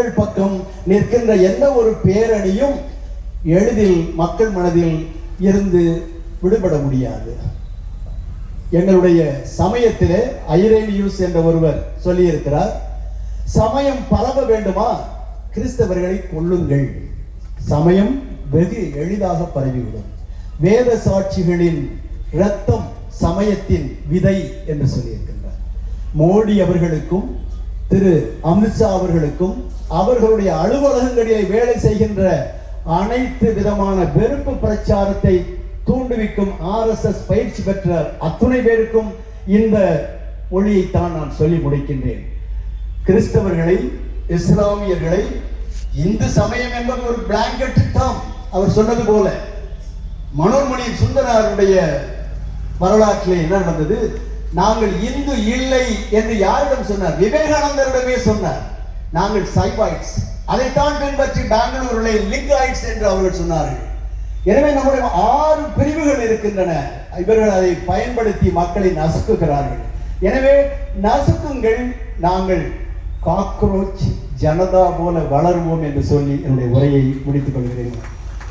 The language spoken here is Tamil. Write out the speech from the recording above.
மக்கள் பக்கம் நிற்கின்ற எந்த ஒரு பேரணியும் எளிதில் மக்கள் மனதில் இருந்து விடுபட முடியாது. எங்களுடைய சமயத்திலே ஐரேனியூஸ் என்ற ஒருவர் சொல்லியிருக்கிறார், சமயம் பரவ வேண்டுமா, கிறிஸ்தவர்களை கொள்ளுங்கள், சமயம் வெகு எளிதாக பரவிவிடும். வேத சாட்சிகளின் இரத்தம் சமயத்தின் விதை என்று சொல்லியிருக்கின்றார். மோடி அவர்களுக்கும் திரு அமித்ஷா அவர்களுக்கும் அவர்களுடைய அலுவலகங்களிலே வேலை செய்கின்ற அனைத்து விதமான வெறுப்பு பிரச்சாரத்தை தூண்டுவிக்கும் RSS பயிற்சி பெற்ற அத்துணை பேருக்கும் இந்த மொழியைத்தான் நான் சொல்லி முடிக்கின்றேன். கிறிஸ்தவர்களை, இஸ்லாமியர்களை, இந்து சமயம் என்பது ஒரு பிளாங்கெட் டேர்ம். அவர் சொன்னது போல மனோன்மணி சுந்தராருடைய வரலாற்றிலே என்ன நடந்தது, நாங்கள் இந்து இல்லை என்று யாரிடம் சொன்னார்? விவேகானந்தரிடமே சொன்னார். நாங்கள் சைபாய்ட்ஸ், அதைத்தான் பின்பற்றி பெங்களூரில் லிங்காய்ட்ஸ் என்று அவர்கள் சொன்னார்கள். எனவே நம்முடைய 6 பிரிவுகள் இருக்கின்றன. இவர்கள் அதை பயன்படுத்தி மக்களை நசுக்குகிறார்கள். எனவே நசுக்குங்கள், நாங்கள் காக்ரோச் ஜனதா போல வளருவோம் என்று சொல்லி என்னுடைய உரையை முடித்துக் கொள்கிறேன்.